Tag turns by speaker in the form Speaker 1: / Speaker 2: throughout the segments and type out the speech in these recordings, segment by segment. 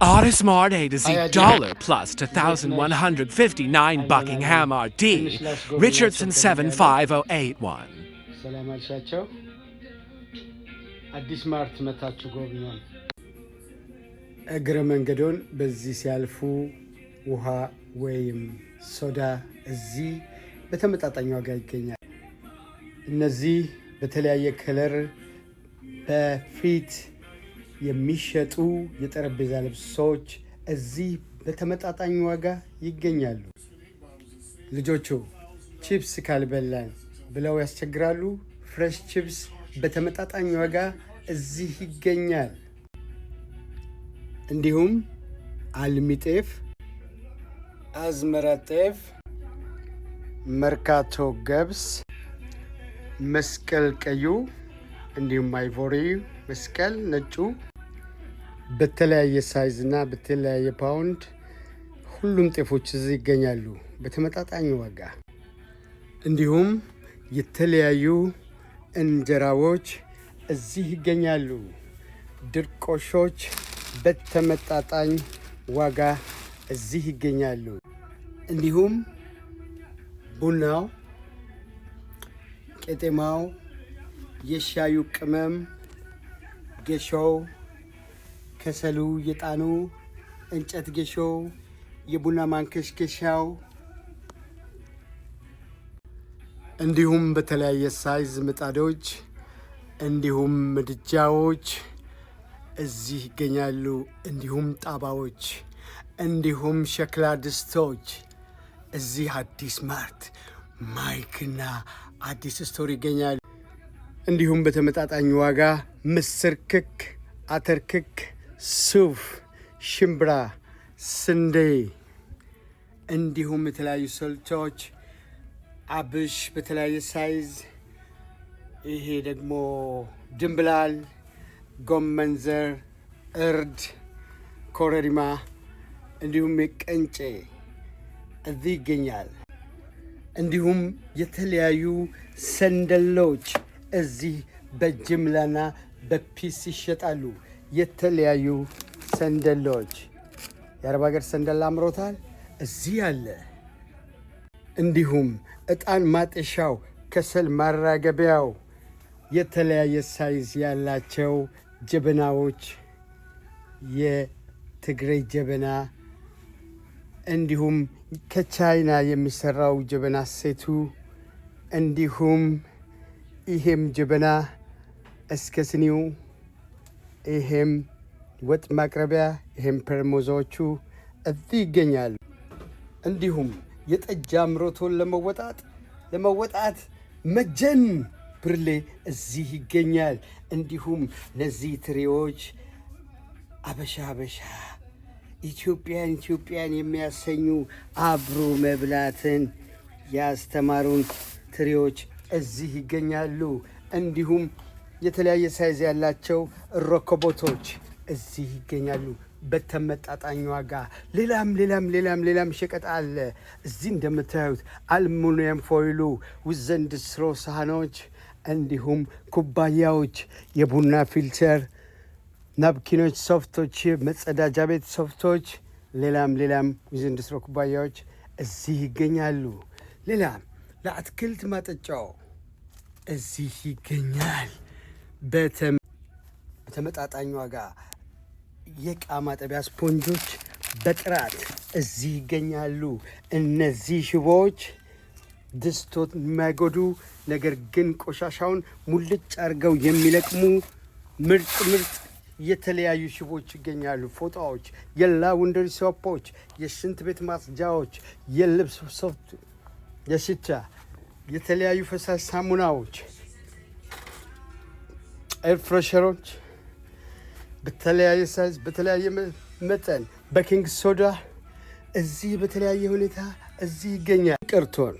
Speaker 1: Auto Smart A to Z dollar plus to 1,159 Buckingham RD, Richardson 75081.
Speaker 2: ሰላም አልሻቸው አዲስ ማርት መታችሁ ጎብኙን። እግረ መንገዶን በዚህ ሲያልፉ ውሃ ወይም ሶዳ እዚህ በተመጣጣኝ ዋጋ ይገኛል። እነዚህ በተለያየ ከለር በፊት የሚሸጡ የጠረጴዛ ልብሶች እዚህ በተመጣጣኝ ዋጋ ይገኛሉ። ልጆቹ ቺፕስ ካልበላን ብለው ያስቸግራሉ። ፍሬሽ ቺፕስ በተመጣጣኝ ዋጋ እዚህ ይገኛል። እንዲሁም አልሚ ጤፍ፣ አዝመራ ጤፍ፣ መርካቶ ገብስ፣ መስቀል ቀዩ እንዲሁም አይቮሪ መስቀል ነጩ በተለያየ ሳይዝ እና በተለያየ ፓውንድ ሁሉም ጤፎች እዚህ ይገኛሉ በተመጣጣኝ ዋጋ። እንዲሁም የተለያዩ እንጀራዎች እዚህ ይገኛሉ። ድርቆሾች በተመጣጣኝ ዋጋ እዚህ ይገኛሉ። እንዲሁም ቡናው፣ ቄጤማው፣ የሻዩ ቅመም፣ ጌሾው፣ ከሰሉ፣ የጣኑ እንጨት ጌሾው፣ የቡና ማንከሽከሻው እንዲሁም በተለያየ ሳይዝ ምጣዶች እንዲሁም ምድጃዎች እዚህ ይገኛሉ። እንዲሁም ጣባዎች እንዲሁም ሸክላ ድስቶች እዚህ አዲስ ማርት ማይክና አዲስ ስቶር ይገኛሉ። እንዲሁም በተመጣጣኝ ዋጋ ምስር ክክ፣ አተር ክክ፣ ሱፍ፣ ሽምብራ፣ ስንዴ እንዲሁም የተለያዩ ሰልቶች አብሽ በተለያየ ሳይዝ፣ ይሄ ደግሞ ድንብላል፣ ጎመን ዘር፣ እርድ፣ ኮረሪማ እንዲሁም የቀንጬ እዚህ ይገኛል። እንዲሁም የተለያዩ ሰንደሎች እዚህ በጅምላና በፒስ ይሸጣሉ። የተለያዩ ሰንደሎች የአረብ ሀገር ሰንደል አምሮታል እዚህ አለ። እንዲሁም ዕጣን ማጤሻው፣ ከሰል ማራገቢያው የተለያየ ሳይዝ ያላቸው ጀበናዎች፣ የትግራይ ጀበና እንዲሁም ከቻይና የሚሰራው ጀበና ሴቱ እንዲሁም ይሄም ጀበና እስከ ስኒው፣ ይሄም ወጥ ማቅረቢያ፣ ይሄም ፐርሞዛዎቹ እዚህ ይገኛሉ። እንዲሁም የጠጅ አምሮቶን ለመወጣት መጀን ብርሌ እዚህ ይገኛል። እንዲሁም እነዚህ ትሪዎች አበሻ ኢትዮጵያን የሚያሰኙ አብሮ መብላትን ያስተማሩን ትሪዎች እዚህ ይገኛሉ። እንዲሁም የተለያየ ሳይዝ ያላቸው ሮኮቦቶች እዚህ ይገኛሉ በተመጣጣኝ ዋጋ። ሌላም ሸቀጥ አለ እዚህ እንደምታዩት አልሙኒየም ፎይሉ፣ ውዘንድስሮ ሳህኖች እንዲሁም ኩባያዎች፣ የቡና ፊልተር፣ ናፕኪኖች፣ ሶፍቶች፣ መጸዳጃ ቤት ሶፍቶች፣ ሌላም ውዘንድስሮ ኩባያዎች እዚህ ይገኛሉ። ሌላም ለአትክልት ማጠጫው እዚህ ይገኛል በተመጣጣኝ ዋጋ። የዕቃ ማጠቢያ ስፖንጆች በጥራት እዚህ ይገኛሉ። እነዚህ ሽቦዎች ድስቶት የማይጎዱ ነገር ግን ቆሻሻውን ሙልጭ አድርገው የሚለቅሙ ምርጥ የተለያዩ ሽቦች ይገኛሉ። ፎጣዎች፣ የላውንደሪ ሶፖች፣ የሽንት ቤት ማጽጃዎች፣ የልብስ ሶፍት፣ የሽቻ የተለያዩ ፈሳሽ ሳሙናዎች፣ ኤር ፍሬሸሮች በተለያየ ሳይዝ በተለያየ መጠን፣ ቤኪንግ ሶዳ እዚህ በተለያየ ሁኔታ እዚህ ይገኛል።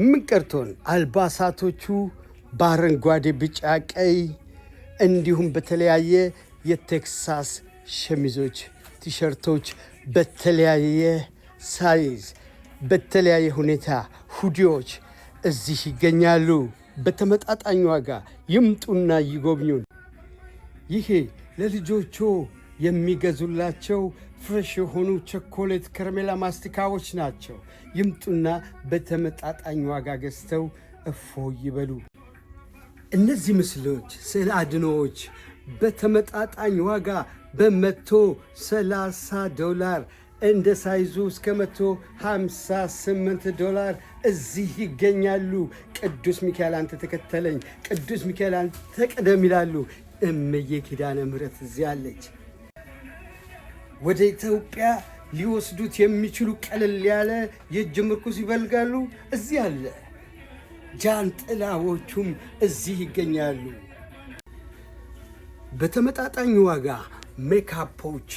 Speaker 2: ምን ቀርቶን አልባሳቶቹ በአረንጓዴ፣ ቢጫ፣ ቀይ እንዲሁም በተለያየ የቴክሳስ ሸሚዞች፣ ቲሸርቶች በተለያየ ሳይዝ በተለያየ ሁኔታ ሁዲዎች እዚህ ይገኛሉ በተመጣጣኝ ዋጋ። ይምጡና ይጎብኙን። ይሄ ለልጆቹ የሚገዙላቸው ፍሬሽ የሆኑ ቸኮሌት፣ ከረሜላ፣ ማስቲካዎች ናቸው። ይምጡና በተመጣጣኝ ዋጋ ገዝተው እፎይ ይበሉ። እነዚህ ምስሎች፣ ስዕል አድኖዎች በተመጣጣኝ ዋጋ $130 እንደ ሳይዙ እስከ $158 እዚህ ይገኛሉ። ቅዱስ ሚካኤል አንተ ተከተለኝ፣ ቅዱስ ሚካኤል አንተ ተቀደም ይላሉ። እመዬ ኪዳነ ምሕረት እዚህ አለች። ወደ ኢትዮጵያ ሊወስዱት የሚችሉ ቀለል ያለ የእጅ ምርኩስ ይፈልጋሉ፣ እዚህ አለ። ጃንጥላዎቹም እዚህ ይገኛሉ። በተመጣጣኝ ዋጋ ሜካፖች፣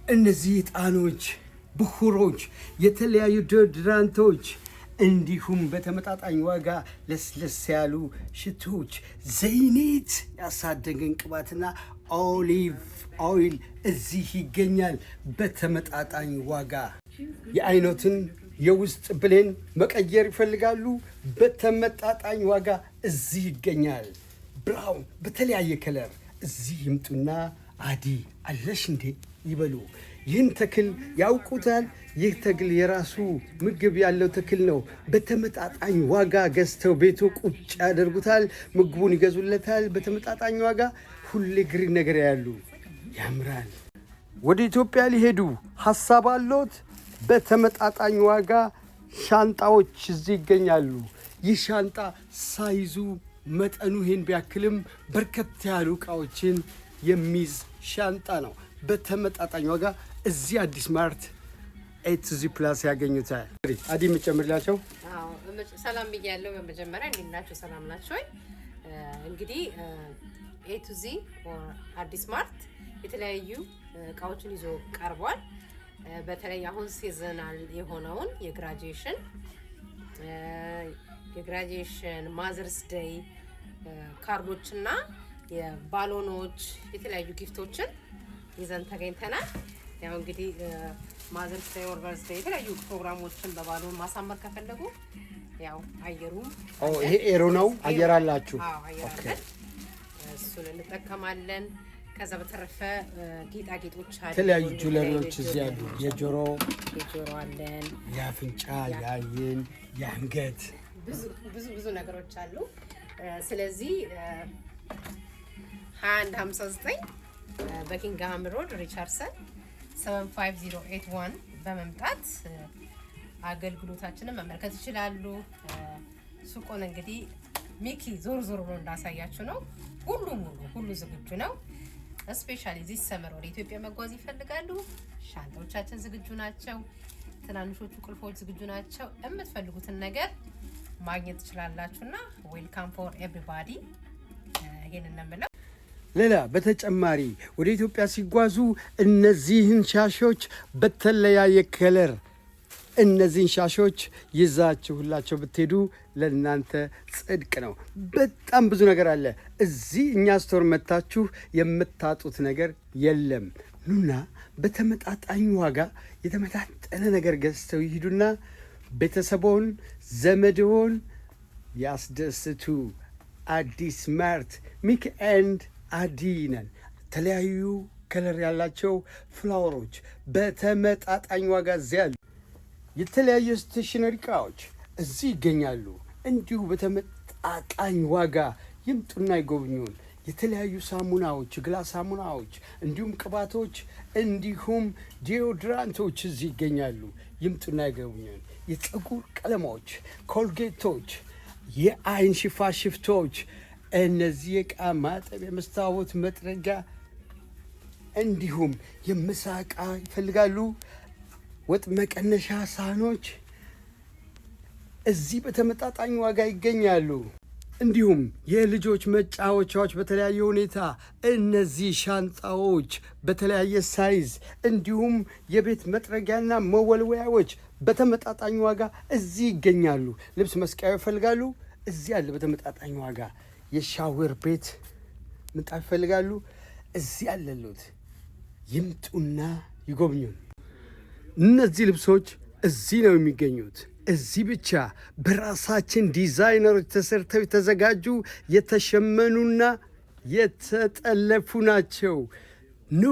Speaker 2: እነዚህ ዕጣኖች፣ ብኹሮች፣ የተለያዩ ዶድራንቶች እንዲሁም በተመጣጣኝ ዋጋ ለስለስ ያሉ ሽቶች፣ ዘይት ያሳደገን ቅባትና ኦሊቭ ኦይል እዚህ ይገኛል በተመጣጣኝ ዋጋ። የአይኖትን የውስጥ ብሌን መቀየር ይፈልጋሉ? በተመጣጣኝ ዋጋ እዚህ ይገኛል። ብራውን በተለያየ ከለር እዚህ ይምጡና አዲ አለሽ እንዴ ይበሉ። ይህን ተክል ያውቁታል። ይህ ተክል የራሱ ምግብ ያለው ተክል ነው። በተመጣጣኝ ዋጋ ገዝተው ቤቱ ቁጭ ያደርጉታል። ምግቡን ይገዙለታል በተመጣጣኝ ዋጋ። ሁሌ ግሪን ነገር ያሉ ያምራል። ወደ ኢትዮጵያ ሊሄዱ ሐሳብ አለዎት? በተመጣጣኝ ዋጋ ሻንጣዎች እዚህ ይገኛሉ። ይህ ሻንጣ ሳይዙ መጠኑ ይህን ቢያክልም በርከት ያሉ ዕቃዎችን የሚይዝ ሻንጣ ነው። በተመጣጣኝ ዋጋ እዚህ አዲስ ማርት ኤቱዚ ፕላስ ያገኙታል። አዲ የምጨምርላቸው
Speaker 3: ሰላም ብያለሁ። በመጀመሪያ እንዴት ናችሁ? ሰላም ናችሁ ወይ? እንግዲህ ኤቱዚ አዲስ ማርት የተለያዩ እቃዎችን ይዞ ቀርቧል። በተለይ አሁን ሲዝናል የሆነውን የግራጁዌሽን ማዘርስ ዴይ ካርዶችና የባሎኖች የተለያዩ ጊፍቶችን ይዘን ተገኝተናል። ያው እንግዲህ ማዘርስ ዴይ ኦር በርዝ ዴይ የተለያዩ ፕሮግራሞችን በባሎን ማሳመር ከፈለጉ ያው አየሩም
Speaker 2: ይሄ ኤሮ ነው። አየር አላችሁ?
Speaker 3: አዎ አየር አለን። እሱን እንጠቀማለን። ከዛ በተረፈ ጌጣጌጦች አሉ።
Speaker 2: የተለያዩ ጁለሪዎች እዚህ አሉ። የጆሮ
Speaker 3: አለን፣
Speaker 2: የአፍንጫ፣ የአይን፣ የአንገት
Speaker 3: ብዙ ነገሮች አሉ። ስለዚህ 2159 በኪንግሃም ሮድ ሪቻርድሰን 75081 በመምጣት አገልግሎታችንን መመልከት ይችላሉ። ሱቁን እንግዲህ ሚኪ ዞር ብሎ እንዳሳያችሁ ነው። ሁሉ ዝግጁ ነው። ስፔሻሊ ዚህ ሰመር ወደ ኢትዮጵያ መጓዝ ይፈልጋሉ? ሻንጣዎቻችን ዝግጁ ናቸው። ትናንሾቹ ቁልፎች ዝግጁ ናቸው። የምትፈልጉትን ነገር ማግኘት ትችላላችሁና ዌልካም ፎር ኤቭሪባዲ። ይሄንን ነው።
Speaker 2: ሌላ በተጨማሪ ወደ ኢትዮጵያ ሲጓዙ እነዚህን ሻሾች በተለያየ ከለር እነዚህን ሻሾች ይዛችሁላቸው ብትሄዱ ለእናንተ ጽድቅ ነው። በጣም ብዙ ነገር አለ እዚህ እኛ ስቶር መታችሁ የምታጡት ነገር የለም። ኑና በተመጣጣኝ ዋጋ የተመጣጠነ ነገር ገዝተው ይሂዱና ቤተሰቦን ዘመድዎን ያስደስቱ። አዲስ ማርት ሚክ ኤንድ አዲ ነን። የተለያዩ ከለር ያላቸው ፍላወሮች በተመጣጣኝ ዋጋ እዚያ አሉ። የተለያዩ ስቴሽነሪ ዕቃዎች እዚህ ይገኛሉ። እንዲሁ በተመጣጣኝ ዋጋ ይምጡና ይጎብኙን። የተለያዩ ሳሙናዎች፣ ግላስ ሳሙናዎች፣ እንዲሁም ቅባቶች፣ እንዲሁም ዲዮድራንቶች እዚህ ይገኛሉ። ይምጡና ይጎብኙን። የፀጉር ቀለሞች፣ ኮልጌቶች፣ የአይን ሽፋሽፍቶች፣ እነዚህ የዕቃ ማጠቢያ መስታወት መጥረጊያ፣ እንዲሁም የምሳ ዕቃ ይፈልጋሉ? ወጥ መቀነሻ ሳህኖች እዚህ በተመጣጣኝ ዋጋ ይገኛሉ። እንዲሁም የልጆች መጫወቻዎች በተለያየ ሁኔታ፣ እነዚህ ሻንጣዎች በተለያየ ሳይዝ፣ እንዲሁም የቤት መጥረጊያና መወልወያዎች በተመጣጣኝ ዋጋ እዚህ ይገኛሉ። ልብስ መስቀያ ይፈልጋሉ? እዚህ አለ በተመጣጣኝ ዋጋ። የሻወር ቤት ምንጣፍ ይፈልጋሉ? እዚህ አለሉት። ይምጡና ይጎብኙን። እነዚህ ልብሶች እዚህ ነው የሚገኙት። እዚህ ብቻ በራሳችን ዲዛይነሮች ተሰርተው የተዘጋጁ የተሸመኑና የተጠለፉ ናቸው። ኑ